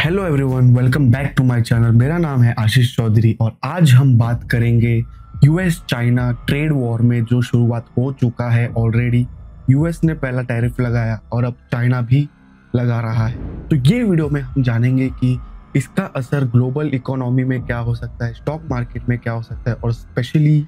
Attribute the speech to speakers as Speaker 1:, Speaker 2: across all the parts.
Speaker 1: Hello everyone, welcome back to my channel. मेरा नाम है आशीष चौधरी और आज हम बात करेंगे यूएस चाइना ट्रेड वॉर में जो शुरुआत हो चुका है ऑलरेडी। यूएस ने पहला टैरिफ लगाया और अब चाइना भी लगा रहा है। तो ये वीडियो में हम जानेंगे कि इसका असर ग्लोबल इकोनॉमी में क्या हो सकता है, स्टॉक मार्केट में क्या हो सकता है और स्पेशली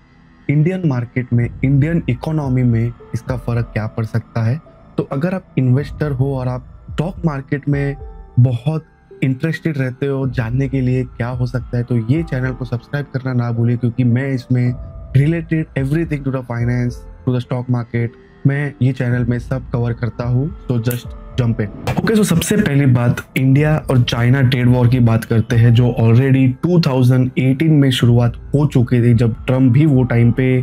Speaker 1: इंडियन मार्केट में, इंडियन इकोनॉमी में इसका फ़र्क क्या पड़ सकता है। तो अगर आप इन्वेस्टर हो और आप स्टॉक मार्केट में बहुत इंटरेस्टेड रहते हो जानने के लिए क्या हो सकता है, तो ये चैनल को सब्सक्राइब करना ना भूलिए, क्योंकि मैं इसमें related everything to the finance, to the stock market, मैं ये चैनल में सब कवर करता हूँ। तो जस्ट जंप इन। ओके, तो सबसे पहली बात इंडिया और चाइना ट्रेड वॉर की बात करते हैं, जो ऑलरेडी 2018 में शुरुआत हो चुकी थी, जब ट्रम्प भी वो टाइम पे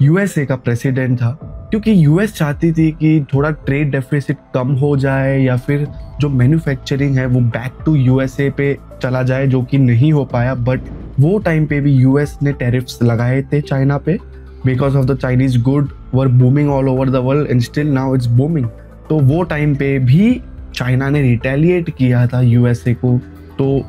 Speaker 1: यूएसए का प्रेसिडेंट था। क्योंकि यूएस चाहती थी कि थोड़ा ट्रेड डेफिसिट कम हो जाए या फिर जो मैन्युफैक्चरिंग है वो बैक टू यूएसए पे चला जाए, जो कि नहीं हो पाया। बट वो टाइम पे भी यूएस ने टैरिफ्स लगाए थे चाइना पे, because of the Chinese good were booming all over the world and still now it's booming. तो वो टाइम पे भी चाइना ने रिटेलिएट किया था यूएसए को। तो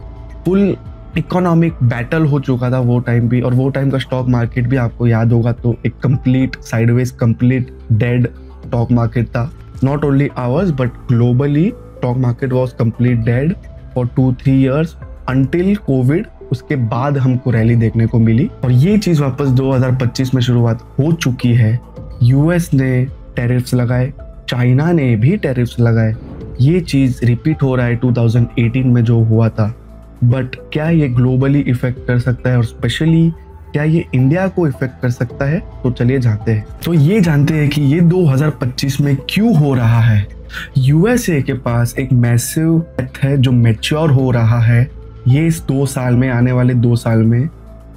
Speaker 1: फुल इकोनॉमिक बैटल हो चुका था वो टाइम भी, और वो टाइम का स्टॉक मार्केट भी आपको याद होगा तो एक complete sideways, complete dead stock market था। Not only ours but globally stock market was complete dead for 2-3 years until Covid. उसके बाद हमको रैली देखने को मिली और ये चीज़ वापस 2025 में शुरुआत हो चुकी है। यूएस ने टैरिफ्स लगाए, चाइना ने भी टैरिफ्स लगाए। ये चीज़ रिपीट हो रहा है 2018 में जो हुआ था। बट क्या ये ग्लोबली इफेक्ट कर सकता है और स्पेशली क्या ये इंडिया को इफेक्ट कर सकता है? तो चलिए जानते हैं। तो ये जानते हैं कि ये 2025 में क्यों हो रहा है। यूएसए के पास एक मैसिव डेट है जो मैच्योर हो रहा है ये इस 2 साल में, आने वाले 2 साल में,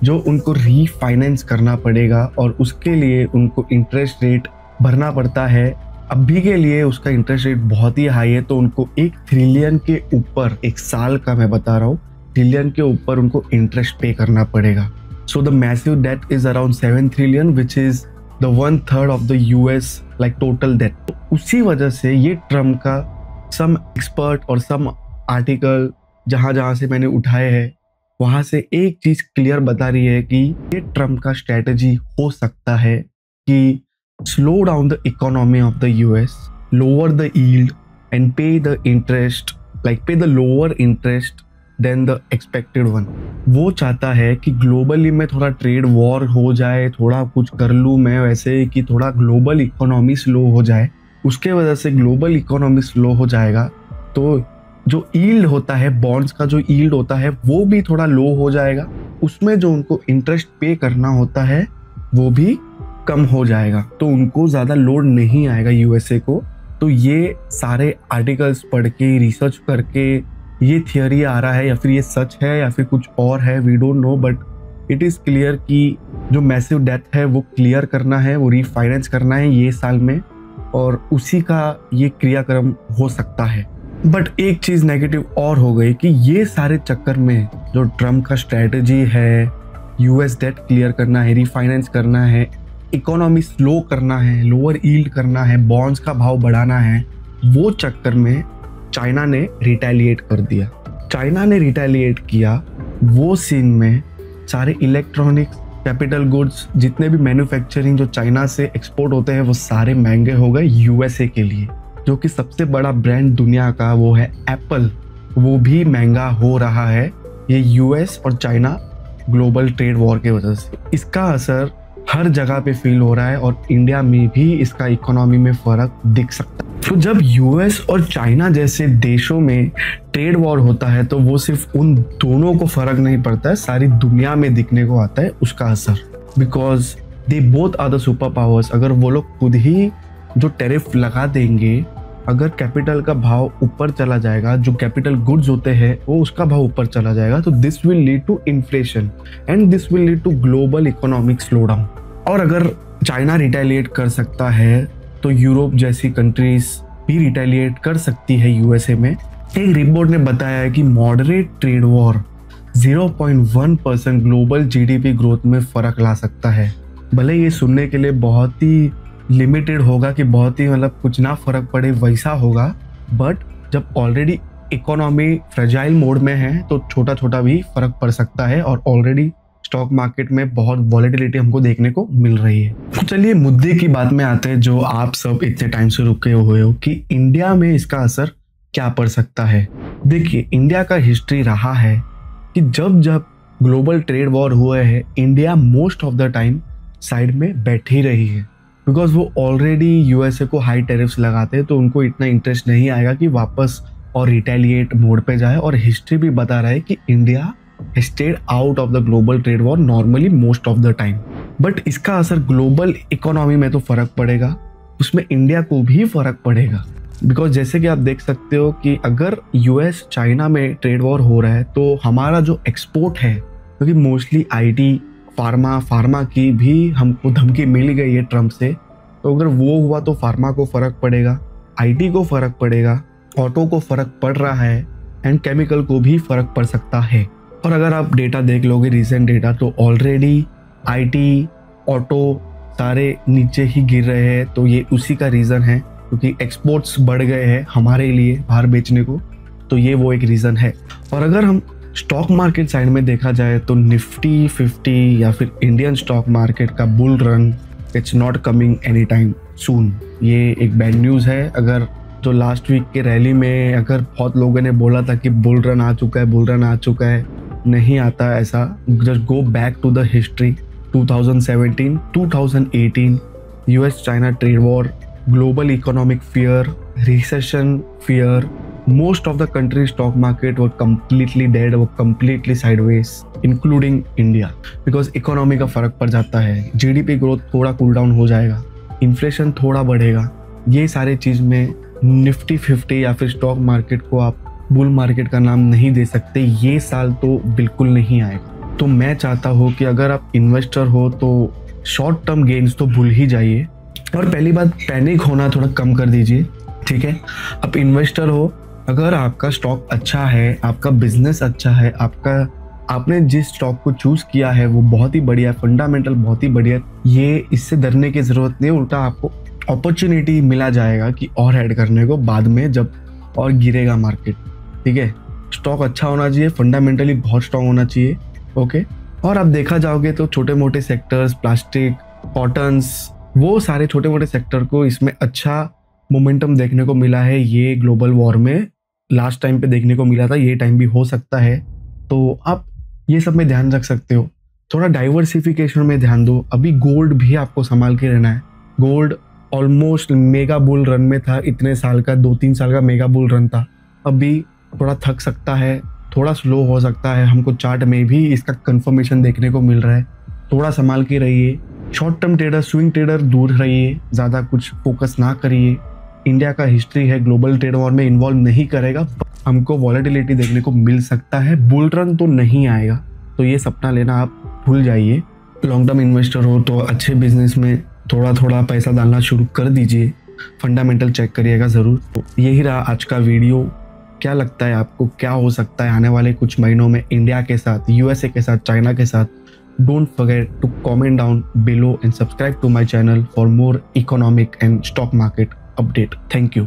Speaker 1: जो उनको रीफाइनेंस करना पड़ेगा और उसके लिए उनको इंटरेस्ट रेट भरना पड़ता है। अभी के लिए उसका इंटरेस्ट रेट बहुत ही हाई है, तो उनको 1 ट्रिलियन के ऊपर, 1 साल का मैं बता रहा हूँ, ट्रिलियन के ऊपर उनको इंटरेस्ट पे करना पड़ेगा। So the massive debt is around 7 trillion which is the 1/3 of the US like total debt. तो उसी वजह से ये ट्रम्प का सम एक्सपर्ट और सम आर्टिकल जहाँ से मैंने उठाए हैं वहाँ से एक चीज़ क्लियर बता रही है कि ये ट्रम्प का स्ट्रेटजी हो सकता है कि slow down the economy of the US, lower the yield and pay the interest, like pay the lower interest than the expected one। वो चाहता है कि ग्लोबली में थोड़ा ट्रेड वॉर हो जाए, थोड़ा कुछ कर लूँ मैं वैसे कि थोड़ा ग्लोबल इकोनॉमी स्लो हो जाए। उसके वजह से ग्लोबल इकोनॉमी स्लो हो जाएगा तो जो यील्ड होता है, बॉन्ड्स का जो यील्ड होता है वो भी थोड़ा लो हो जाएगा। उसमें जो उनको इंटरेस्ट पे करना होता है वो भी कम हो जाएगा, तो उनको ज़्यादा लोड नहीं आएगा यूएसए को। तो ये सारे आर्टिकल्स पढ़ के, रिसर्च करके ये थियोरी आ रहा है, या फिर ये सच है या फिर कुछ और है, we don't know. But it is clear कि जो मैसिव डेट है वो क्लियर करना है, वो रीफाइनेंस करना है ये साल में, और उसी का ये क्रियाक्रम हो सकता है। बट एक चीज़ नेगेटिव और हो गई कि ये सारे चक्कर में जो ट्रम्प का स्ट्रैटेजी है, यूएस डेट क्लियर करना है, रीफाइनेंस करना है, इकोनॉमी स्लो करना है, लोअर यील्ड करना है, बॉन्ड्स का भाव बढ़ाना है, वो चक्कर में चाइना ने रिटेलिएट कर दिया। चाइना ने रिटेलिएट किया, वो सीन में सारे इलेक्ट्रॉनिक्स, कैपिटल गुड्स, जितने भी मैन्युफैक्चरिंग जो चाइना से एक्सपोर्ट होते हैं वो सारे महंगे हो गए यूएसए के लिए। जो कि सबसे बड़ा ब्रांड दुनिया का वो है एप्पल, वो भी महंगा हो रहा है ये यूएस और चाइना ग्लोबल ट्रेड वॉर के वजह से। इसका असर हर जगह पे फील हो रहा है और इंडिया में भी इसका इकोनॉमी में फर्क दिख सकता है। तो जब यूएस और चाइना जैसे देशों में ट्रेड वॉर होता है तो वो सिर्फ उन दोनों को फर्क नहीं पड़ता है, सारी दुनिया में दिखने को आता है उसका असर, because they both are the super powers. अगर वो लोग खुद ही जो टैरिफ लगा देंगे, अगर कैपिटल का भाव ऊपर चला जाएगा, जो कैपिटल गुड्स होते हैं वो उसका भाव ऊपर चला जाएगा, तो this will lead to inflation and this will lead to global economic slow down. और अगर चाइना रिटेलिएट कर सकता है तो यूरोप जैसी कंट्रीज भी रिटेलिएट कर सकती है यूएसए में। एक रिपोर्ट ने बताया है कि moderate trade war 0.1% global GDP growth में फर्क ला सकता है। भले ये सुनने के लिए बहुत ही लिमिटेड होगा कि बहुत ही मतलब कुछ ना फर्क पड़े वैसा होगा, बट जब ऑलरेडी इकोनॉमी फ्रेजाइल मोड में है तो छोटा छोटा भी फर्क पड़ सकता है और ऑलरेडी स्टॉक मार्केट में बहुत वॉलेटिलिटी हमको देखने को मिल रही है। तो चलिए मुद्दे की बात में आते हैं जो आप सब इतने टाइम से रुके हुए हो कि इंडिया में इसका असर क्या पड़ सकता है। देखिए, इंडिया का हिस्ट्री रहा है कि जब जब ग्लोबल ट्रेड वॉर हुए हैं, India most of the time side में बैठी रही है, बिकॉज वो ऑलरेडी यूएसए को हाई टैरिफ्स लगाते हैं तो उनको इतना इंटरेस्ट नहीं आएगा कि वापस और रिटेलिएट मोड पे जाए। और हिस्ट्री भी बता रहा है कि India stayed out of the global trade war normally most of the time. But इसका असर ग्लोबल इकोनॉमी में तो फर्क पड़ेगा, उसमें इंडिया को भी फर्क पड़ेगा। बिकॉज जैसे कि आप देख सकते हो कि अगर यूएस चाइना में ट्रेड वॉर हो रहा है तो हमारा जो एक्सपोर्ट है, क्योंकि मोस्टली आईटी फार्मा की भी हमको धमकी मिल गई है ट्रम्प से, तो अगर वो हुआ तो फार्मा को फर्क पड़ेगा, आईटी को फर्क पड़ेगा, ऑटो को फर्क पड़ रहा है एंड केमिकल को भी फर्क पड़ सकता है। और अगर आप डेटा देख लोगे, रिसेंट डेटा, तो ऑलरेडी आईटी, ऑटो सारे नीचे ही गिर रहे हैं। तो ये उसी का रीज़न है क्योंकि एक्सपोर्ट्स बढ़ गए हैं हमारे लिए बाहर बेचने को, तो ये वो एक रीज़न है। और अगर हम स्टॉक मार्केट साइड में देखा जाए तो निफ्टी 50 या फिर इंडियन स्टॉक मार्केट का bull run it's not coming any time soon. ये एक बैड न्यूज़ है। अगर जो लास्ट वीक के रैली में अगर बहुत लोगों ने बोला था कि बुल रन आ चुका है, बुल रन आ चुका है, नहीं आता ऐसा। Just go back to the history 2017, 2018, US China trade war, global economic fear, recession fear, most of the countries stock market were completely dead, were completely sideways, including India, because economy का फर्क पड़ जाता है। GDP growth थोड़ा cool down हो जाएगा, inflation थोड़ा बढ़ेगा। ये सारे चीज़ में निफ्टी 50 या फिर स्टॉक मार्केट को आप बुल मार्केट का नाम नहीं दे सकते। ये साल तो बिल्कुल नहीं आएगा। तो मैं चाहता हूँ कि अगर आप इन्वेस्टर हो तो शॉर्ट टर्म गेन्स तो भूल ही जाइए और पहली बात पैनिक होना थोड़ा कम कर दीजिए, ठीक है। आप इन्वेस्टर हो, अगर आपका स्टॉक अच्छा है, आपका बिजनेस अच्छा है, आपने जिस स्टॉक को चूज किया है वो बहुत ही बढ़िया है, फंडामेंटल बहुत ही बढ़िया है, ये इससे डरने की जरूरत नहीं। उल्टा आपको अपॉर्चुनिटी मिला जाएगा कि और ऐड करने को बाद में जब और गिरेगा मार्केट, ठीक है। स्टॉक अच्छा होना चाहिए, फंडामेंटली बहुत स्ट्रॉन्ग होना चाहिए, ओके। और आप देखा जाओगे तो छोटे मोटे सेक्टर्स, प्लास्टिक, कॉटन्स, वो सारे छोटे मोटे सेक्टर को इसमें अच्छा मोमेंटम देखने को मिला है। ये ग्लोबल वॉर में लास्ट टाइम पे देखने को मिला था, ये टाइम भी हो सकता है। तो आप ये सब में ध्यान रख सकते हो, थोड़ा डाइवर्सिफिकेशन में ध्यान दो। अभी गोल्ड भी आपको संभाल के रहना है। Gold almost mega bull run में था, इतने साल का 2-3 साल का मेगा बुल रन था। अभी थोड़ा थक सकता है, थोड़ा स्लो हो सकता है। हमको चार्ट में भी इसका कंफर्मेशन देखने को मिल रहा है। थोड़ा संभाल के रहिए। Short term trader, swing trader दूर रहिए, ज़्यादा कुछ फोकस ना करिए। इंडिया का हिस्ट्री है ग्लोबल ट्रेड वॉर में इन्वॉल्व नहीं करेगा, हमको वॉलेटिलिटी देखने को मिल सकता है, बुल रन तो नहीं आएगा। तो ये सपना लेना आप भूल जाइए। लॉन्ग टर्म इन्वेस्टर हो तो अच्छे बिजनेस में थोड़ा थोड़ा पैसा डालना शुरू कर दीजिए, फंडामेंटल चेक करिएगा ज़रूर। तो यही रहा आज का वीडियो। क्या लगता है आपको, क्या हो सकता है आने वाले कुछ महीनों में इंडिया के साथ, यूएसए के साथ, चाइना के साथ? Don't forget to comment down below and subscribe to my channel for more economic and stock market update. Thank you.